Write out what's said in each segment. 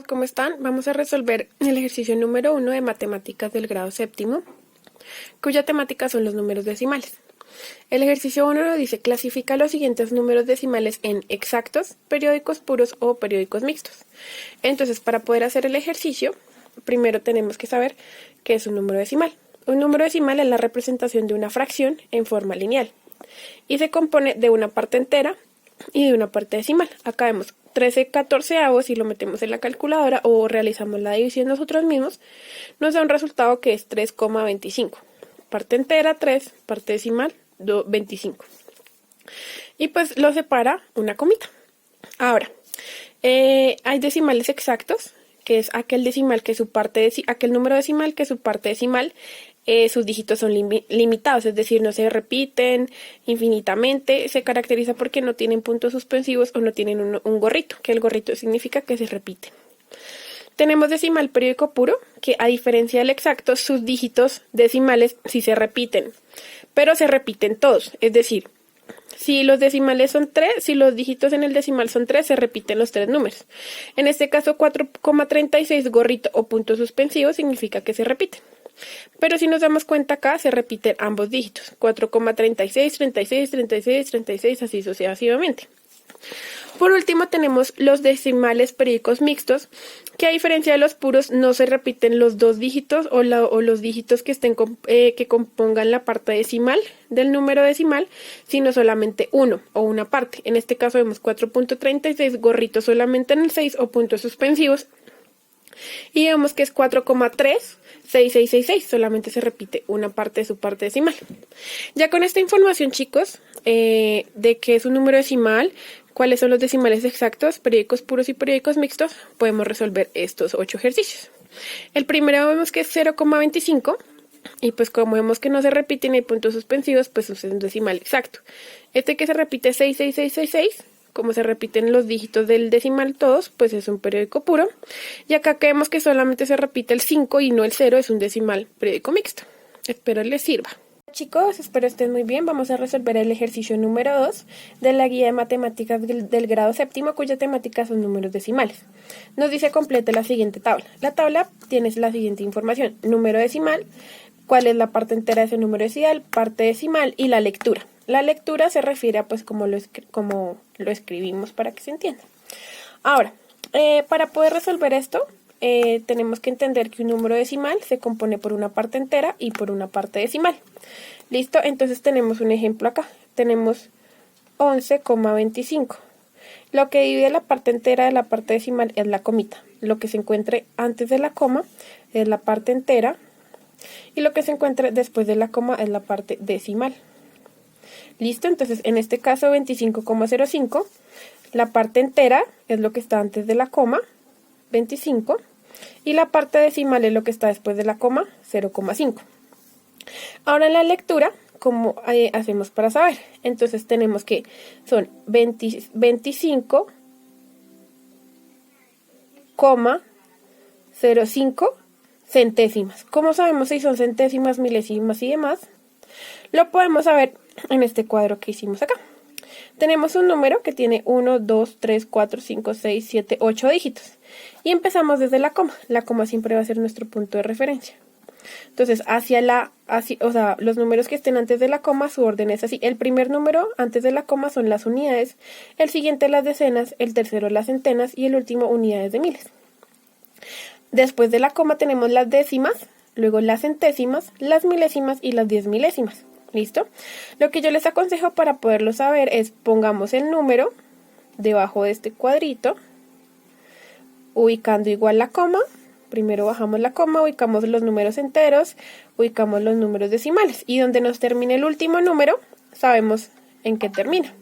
¿Cómo están? Vamos a resolver el ejercicio número 1 de matemáticas del grado séptimo, cuya temática son los números decimales. El ejercicio 1 nos dice: clasifica los siguientes números decimales en exactos, periódicos puros o periódicos mixtos. Entonces, para poder hacer el ejercicio, primero tenemos que saber qué es un número decimal. Un número decimal es la representación de una fracción en forma lineal y se compone de una parte entera y de una parte decimal. Acá vemos 13/14 si lo metemos en la calculadora o realizamos la división nosotros mismos, nos da un resultado que es 3,25. Parte entera 3, parte decimal 25. Y pues lo separa una comita. Ahora, hay decimales exactos, que es aquel decimal que su parte aquel número decimal que su parte decimal sus dígitos son limitados, es decir, no se repiten infinitamente. Se caracteriza porque no tienen puntos suspensivos o no tienen un gorrito, que el gorrito significa que se repite. Tenemos decimal periódico puro, que a diferencia del exacto, sus dígitos decimales sí se repiten, pero se repiten todos, es decir, si los decimales son 3, si los dígitos en el decimal son 3, se repiten los 3 números. En este caso, 4,36 gorrito o punto suspensivo significa que se repiten. Pero si nos damos cuenta acá, se repiten ambos dígitos, 4,36, 36, 36, 36, así sucesivamente. Por último tenemos los decimales periódicos mixtos, que a diferencia de los puros no se repiten los dos dígitos o los dígitos que que compongan la parte decimal del número decimal, sino solamente uno o una parte. En este caso vemos 4,36 gorritos solamente en el 6 o puntos suspensivos. Y vemos que es 4,36666, solamente se repite una parte de su parte decimal. Ya con esta información, chicos, de qué es un número decimal, cuáles son los decimales exactos, periódicos puros y periódicos mixtos, podemos resolver estos 8 ejercicios. El primero vemos que es 0,25 y pues como vemos que no se repiten y hay puntos suspensivos, pues es un decimal exacto. Este que se repite es 66666. Como se repiten los dígitos del decimal todos, pues es un periódico puro. Y acá que vemos que solamente se repite el 5 y no el 0, es un decimal periódico mixto. Espero les sirva. Chicos, espero estén muy bien. Vamos a resolver el ejercicio número 2 de la guía de matemáticas del grado séptimo, cuya temática son números decimales. Nos dice: complete la siguiente tabla. La tabla tiene la siguiente información: número decimal, cuál es la parte entera de ese número decimal, parte decimal y la lectura. La lectura se refiere a pues como lo escribimos para que se entienda. Ahora, para poder resolver esto, tenemos que entender que un número decimal se compone por una parte entera y por una parte decimal. ¿Listo? Entonces tenemos un ejemplo acá. Tenemos 11,25. Lo que divide la parte entera de la parte decimal es la comita. Lo que se encuentre antes de la coma es la parte entera y lo que se encuentre después de la coma es la parte decimal. ¿Listo? Entonces, en este caso, 25,05, la parte entera es lo que está antes de la coma, 25, y la parte decimal es lo que está después de la coma, 0,5. Ahora en la lectura, ¿cómo hacemos para saber? Entonces tenemos que son 25,05 centésimas. ¿Cómo sabemos si son centésimas, milésimas y demás? Lo podemos saber en este cuadro que hicimos acá. Tenemos un número que tiene 1, 2, 3, 4, 5, 6, 7, 8 dígitos. Y empezamos desde la coma. La coma siempre va a ser nuestro punto de referencia. Entonces, los números que estén antes de la coma, su orden es así. El primer número antes de la coma son las unidades, el siguiente las decenas, el tercero las centenas y el último unidades de miles. Después de la coma tenemos las décimas, luego las centésimas, las milésimas y las 10 milésimas. ¿Listo? Lo que yo les aconsejo para poderlo saber es pongamos el número debajo de este cuadrito, ubicando igual la coma. Primero bajamos la coma, ubicamos los números enteros, ubicamos los números decimales y donde nos termine el último número, sabemos en qué termina.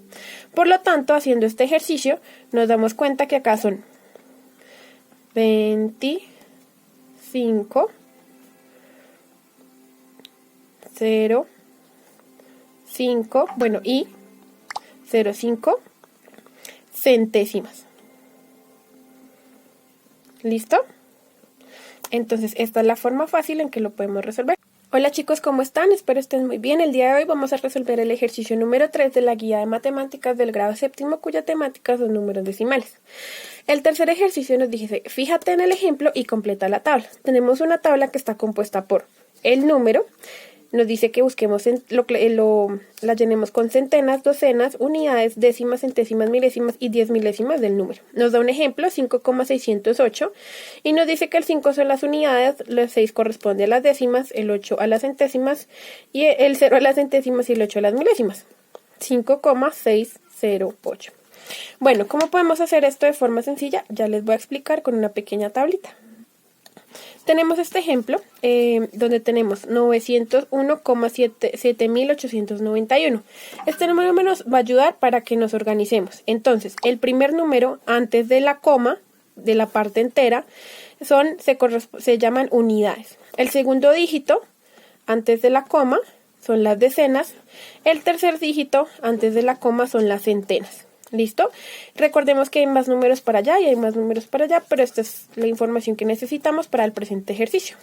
Por lo tanto, haciendo este ejercicio, nos damos cuenta que acá son 25, 0, 5, bueno, y 0,5 centésimas. ¿Listo? Entonces, esta es la forma fácil en que lo podemos resolver. Hola chicos, ¿cómo están? Espero estén muy bien. El día de hoy vamos a resolver el ejercicio número 3 de la guía de matemáticas del grado séptimo, cuya temática son números decimales. El tercer ejercicio nos dice, fíjate en el ejemplo y completa la tabla. Tenemos una tabla que está compuesta por el número. Nos dice que busquemos, la llenemos con centenas, docenas, unidades, décimas, centésimas, milésimas y 10 milésimas del número. Nos da un ejemplo, 5,608, y nos dice que el 5 son las unidades, el 6 corresponde a las décimas, el 8 a las centésimas, y el 0 a las centésimas y el 8 a las milésimas. 5,608. Bueno, ¿cómo podemos hacer esto de forma sencilla? Ya les voy a explicar con una pequeña tablita. Tenemos este ejemplo donde tenemos 901,7891. Este número nos va a ayudar para que nos organicemos. Entonces, el primer número antes de la coma, de la parte entera, se llaman unidades. El segundo dígito antes de la coma son las decenas. El tercer dígito antes de la coma son las centenas. ¿Listo? Recordemos que hay más números para allá y hay más números para allá, pero esta es la información que necesitamos para el presente ejercicio.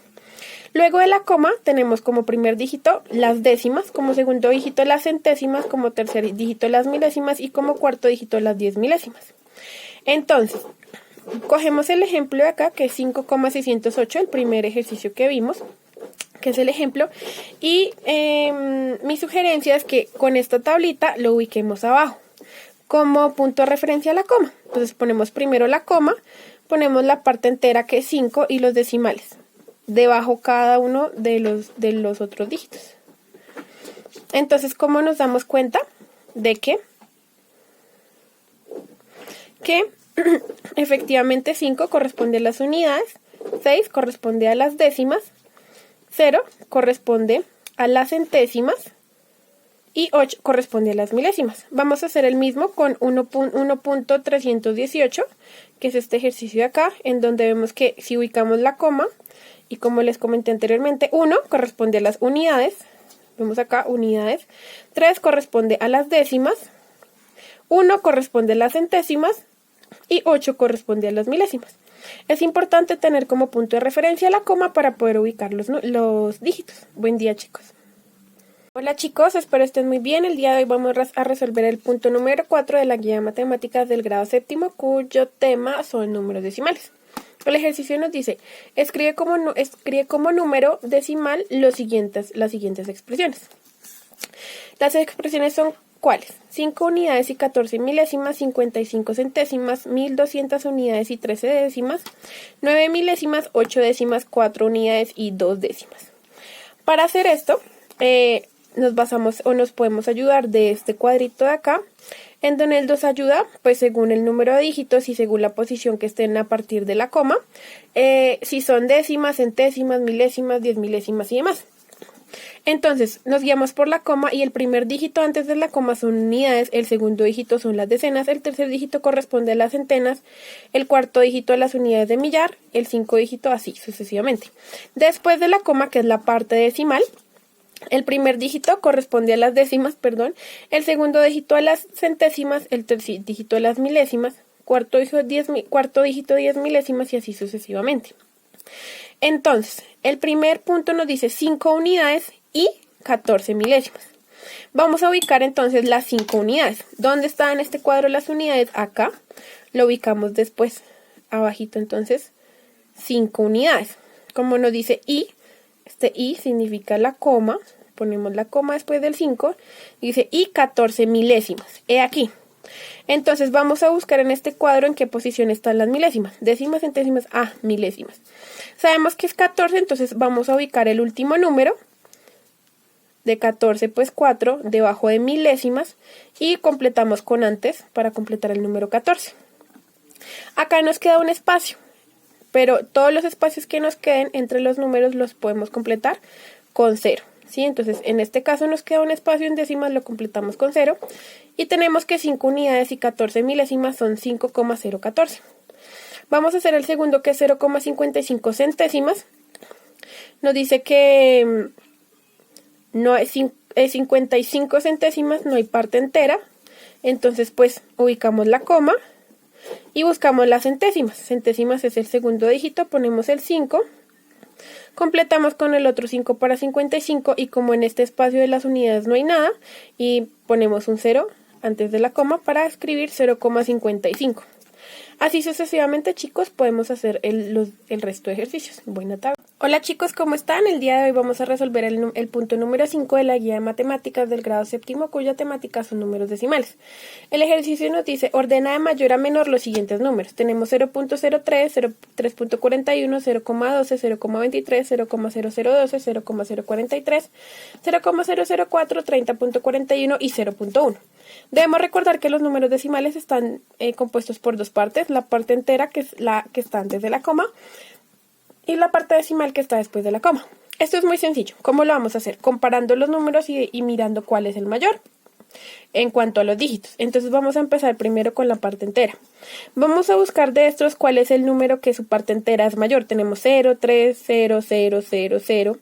Luego de la coma tenemos como primer dígito las décimas, como segundo dígito las centésimas, como tercer dígito las milésimas y como cuarto dígito las 10 milésimas. Entonces, cogemos el ejemplo de acá, que es 5,608, el primer ejercicio que vimos, que es el ejemplo, y mi sugerencia es que con esta tablita lo ubiquemos abajo como punto de referencia a la coma. Entonces ponemos primero la coma, ponemos la parte entera que es 5 y los decimales, debajo cada uno de los otros dígitos. Entonces, ¿cómo nos damos cuenta de que efectivamente 5 corresponde a las unidades, 6 corresponde a las décimas, 0 corresponde a las centésimas, y 8 corresponde a las milésimas. Vamos a hacer el mismo con 1.318, que es este ejercicio de acá, en donde vemos que si ubicamos la coma, y como les comenté anteriormente, 1 corresponde a las unidades, vemos acá unidades, 3 corresponde a las décimas, 1 corresponde a las centésimas, y 8 corresponde a las milésimas. Es importante tener como punto de referencia la coma para poder ubicar los dígitos. Buen día, chicos. Hola chicos, espero estén muy bien. El día de hoy vamos a resolver el punto número 4 de la guía de matemáticas del grado séptimo, cuyo tema son números decimales. El ejercicio nos dice, escribe como número decimal las siguientes expresiones. Las expresiones son ¿cuáles? 5 unidades y 14 milésimas, 55 centésimas, 1200 unidades y 13 décimas, 9 milésimas, 8 décimas, 4 unidades y 2 décimas. Para hacer esto, nos podemos ayudar de este cuadrito de acá, en donde él nos ayuda, pues según el número de dígitos y según la posición que estén a partir de la coma, si son décimas, centésimas, milésimas, 10 milésimas y demás. Entonces, nos guiamos por la coma y el primer dígito antes de la coma son unidades, el segundo dígito son las decenas, el tercer dígito corresponde a las centenas, el cuarto dígito a las unidades de millar, el 5 dígito así sucesivamente. Después de la coma, que es la parte decimal, el primer dígito corresponde a las décimas, el segundo dígito a las centésimas, el tercer dígito a las milésimas, cuarto dígito 10 milésimas y así sucesivamente. Entonces, el primer punto nos dice 5 unidades y 14 milésimas. Vamos a ubicar entonces las 5 unidades. ¿Dónde están en este cuadro las unidades? Acá. Lo ubicamos después, abajito entonces, 5 unidades. Como nos dice I, este I significa la coma, ponemos la coma después del 5, y dice y 14 milésimas, aquí. Entonces vamos a buscar en este cuadro en qué posición están las milésimas, décimas, centésimas, milésimas. Sabemos que es 14, entonces vamos a ubicar el último número, de 14 pues 4, debajo de milésimas, y completamos con antes para completar el número 14. Acá nos queda un espacio, pero todos los espacios que nos queden entre los números los podemos completar con 0. ¿Sí? Entonces, en este caso nos queda un espacio en décimas, lo completamos con 0. Y tenemos que 5 unidades y 14 milésimas son 5,014. Vamos a hacer el segundo, que es 0,55 centésimas. Nos dice que no hay 55 centésimas, no hay parte entera. Entonces, pues, ubicamos la coma y buscamos las centésimas. Centésimas es el segundo dígito, ponemos el 5 Completamos con el otro 5 para 55 y como en este espacio de las unidades no hay nada, y ponemos un 0 antes de la coma para escribir 0,55. Así sucesivamente, chicos, podemos hacer el resto de ejercicios. Buena tarde. Hola chicos, ¿cómo están? El día de hoy vamos a resolver el punto número 5 de la guía de matemáticas del grado séptimo, cuya temática son números decimales. El ejercicio nos dice, ordena de mayor a menor los siguientes números. Tenemos 0.03, 3.41, 0,12, 0,23, 0,0012, 0,043, 0,004, 30.41 y 0.1. Debemos recordar que los números decimales están compuestos por dos partes, la parte entera, que es la que está antes de la coma, y la parte decimal que está después de la coma. Esto es muy sencillo. ¿Cómo lo vamos a hacer? Comparando los números y mirando cuál es el mayor en cuanto a los dígitos. Entonces vamos a empezar primero con la parte entera. Vamos a buscar de estos cuál es el número que su parte entera es mayor. Tenemos 0, 3, 0, 0, 0, 0,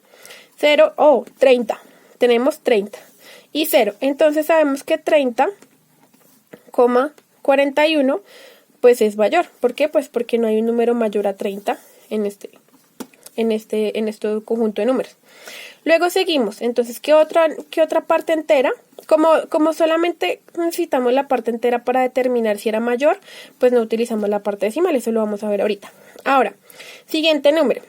0, 30. Tenemos 30 y 0. Entonces sabemos que 30,41 pues es mayor. ¿Por qué? Pues porque no hay un número mayor a 30 en este conjunto de números. Luego seguimos. Entonces, ¿qué otra parte entera? Como solamente necesitamos la parte entera para determinar si era mayor, pues no utilizamos la parte decimal. Eso lo vamos a ver ahorita. Ahora, siguiente número.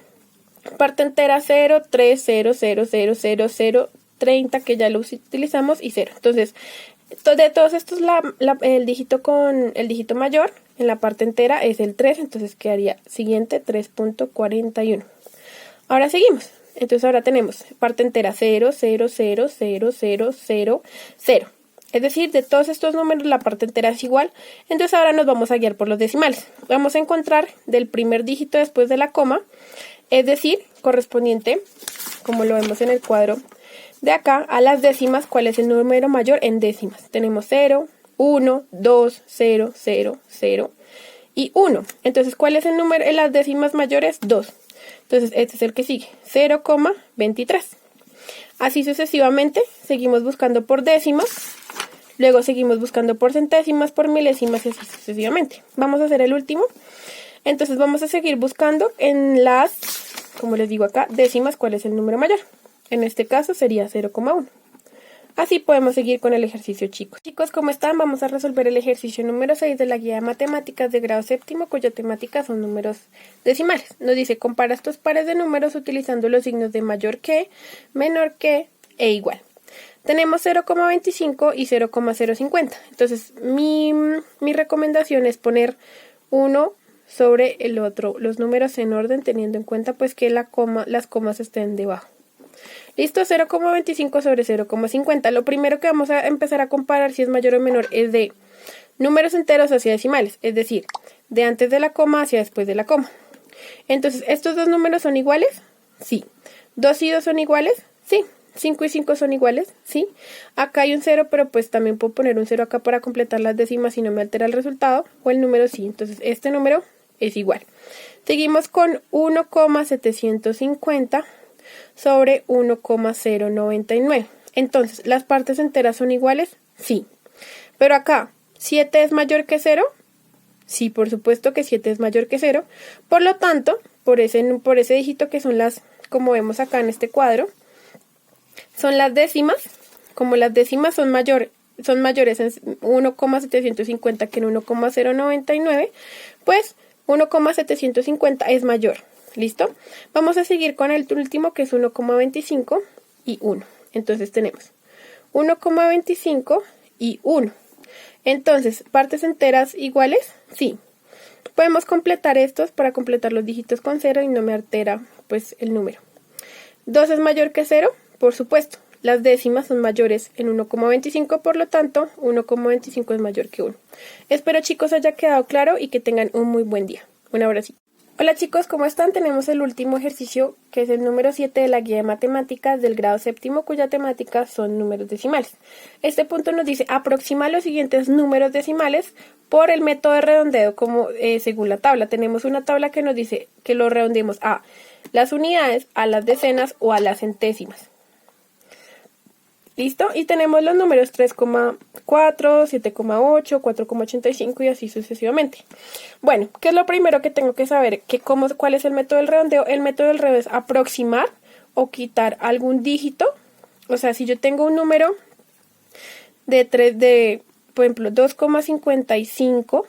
Parte entera 0, 3, 0, 0, 0, 0, 0, 30, que ya lo utilizamos, y 0. Entonces, de todos estos, el dígito mayor en la parte entera es el 3, entonces quedaría siguiente 3.41. Ahora seguimos. Entonces ahora tenemos parte entera 0, 0, 0, 0, 0, 0, 0. Es decir, de todos estos números la parte entera es igual. Entonces ahora nos vamos a guiar por los decimales. Vamos a encontrar del primer dígito después de la coma, es decir, correspondiente, como lo vemos en el cuadro de acá, a las décimas, cuál es el número mayor en décimas. Tenemos 0, 1, 2, 0, 0, 0 y 1. Entonces, ¿cuál es el número en las décimas mayores? 2. Entonces, este es el que sigue, 0,23. Así sucesivamente, seguimos buscando por décimas, luego seguimos buscando por centésimas, por milésimas y así sucesivamente. Vamos a hacer el último. Entonces, vamos a seguir buscando en las, como les digo acá, décimas, cuál es el número mayor. En este caso sería 0,1. Así podemos seguir con el ejercicio, chicos. Chicos, ¿cómo están? Vamos a resolver el ejercicio número 6 de la guía de matemáticas de grado séptimo, cuya temática son números decimales. Nos dice, compara estos pares de números utilizando los signos de mayor que, menor que e igual. Tenemos 0,25 y 0,050. Entonces, mi recomendación es poner uno sobre el otro, los números en orden, teniendo en cuenta pues que las comas estén debajo. Listo, 0,25 sobre 0,50. Lo primero que vamos a empezar a comparar si es mayor o menor es de números enteros hacia decimales, es decir, de antes de la coma hacia después de la coma. Entonces, ¿estos dos números son iguales? Sí. ¿2 y 2 son iguales? Sí. 5 y 5 son iguales, sí. Acá hay un 0, pero pues también puedo poner un 0 acá para completar las décimas y no me altera el resultado, o el número sí. Entonces, este número es igual. Seguimos con 1,750 sobre 1,099. Entonces, ¿las partes enteras son iguales? Sí. Pero acá, ¿7 es mayor que 0? Sí, por supuesto que 7 es mayor que 0. Por lo tanto, por ese dígito que son las, como vemos acá en este cuadro, son las décimas. Como las décimas son mayores en 1,750 que en 1,099, pues 1,750 es mayor. ¿Listo? Vamos a seguir con el último, que es 1,25 y 1. Entonces tenemos 1,25 y 1. Entonces, ¿partes enteras iguales? Sí. Podemos completar estos para completar los dígitos con 0 y no me altera pues el número. ¿2 es mayor que 0? Por supuesto. Las décimas son mayores en 1,25, por lo tanto, 1,25 es mayor que 1. Espero, chicos, haya quedado claro y que tengan un muy buen día. Un abrazo. Hola chicos, ¿cómo están? Tenemos el último ejercicio, que es el número 7 de la guía de matemáticas del grado séptimo, cuya temática son números decimales. Este punto nos dice, aproxima los siguientes números decimales por el método de redondeo, como según la tabla. Tenemos una tabla que nos dice que lo redondeemos a las unidades, a las decenas o a las centésimas. ¿Listo? Y tenemos los números 3,4, 7,8, 4,85 y así sucesivamente. Bueno, ¿qué es lo primero que tengo que saber? ¿Cuál es el método del redondeo? El método del redondeo es aproximar o quitar algún dígito. O sea, si yo tengo un número por ejemplo, 2,55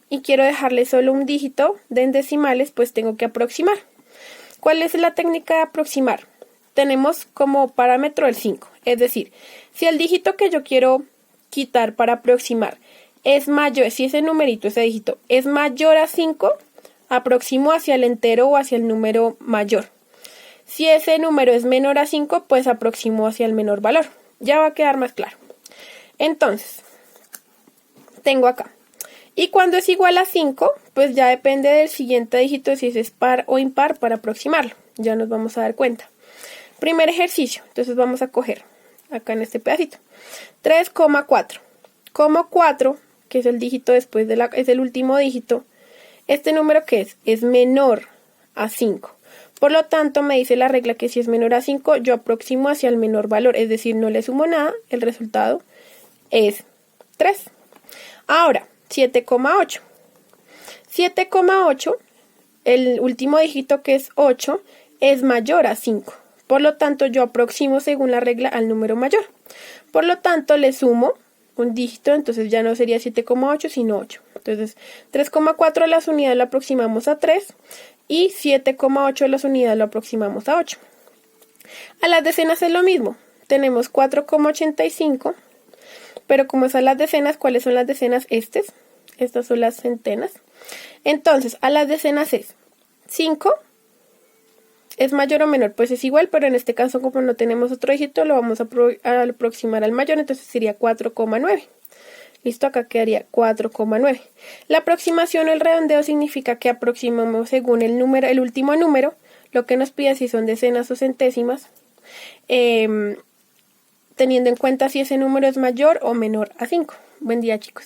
y quiero dejarle solo un dígito en decimales, pues tengo que aproximar. ¿Cuál es la técnica de aproximar? Tenemos como parámetro el 5, es decir, si el dígito que yo quiero quitar para aproximar es mayor, si ese numerito, ese dígito, es mayor a 5, aproximo hacia el entero o hacia el número mayor. Si ese número es menor a 5, pues aproximo hacia el menor valor. Ya va a quedar más claro. Entonces, tengo acá. Y cuando es igual a 5, pues ya depende del siguiente dígito si es par o impar para aproximarlo. Ya nos vamos a dar cuenta. Primer ejercicio, entonces vamos a coger acá en este pedacito 3,4, como 4, que es el dígito después es el último dígito. Este número que es menor a 5. Por lo tanto, me dice la regla que si es menor a 5, yo aproximo hacia el menor valor, es decir, no le sumo nada, el resultado es 3. Ahora, 7,8. 7,8, el último dígito que es 8, es mayor a 5. Por lo tanto, yo aproximo según la regla al número mayor. Por lo tanto, le sumo un dígito, entonces ya no sería 7,8, sino 8. Entonces, 3,4 las unidades lo aproximamos a 3 y 7,8 las unidades lo aproximamos a 8. A las decenas es lo mismo. Tenemos 4,85, pero como son las decenas, ¿cuáles son las decenas? Estas son las centenas. Entonces, a las decenas es 5. ¿Es mayor o menor? Pues es igual, pero en este caso como no tenemos otro dígito, lo vamos a aproximar al mayor, entonces sería 4,9. Listo, acá quedaría 4,9. La aproximación o el redondeo significa que aproximamos según el último número, lo que nos pide si son decenas o centésimas, teniendo en cuenta si ese número es mayor o menor a 5. Buen día, chicos.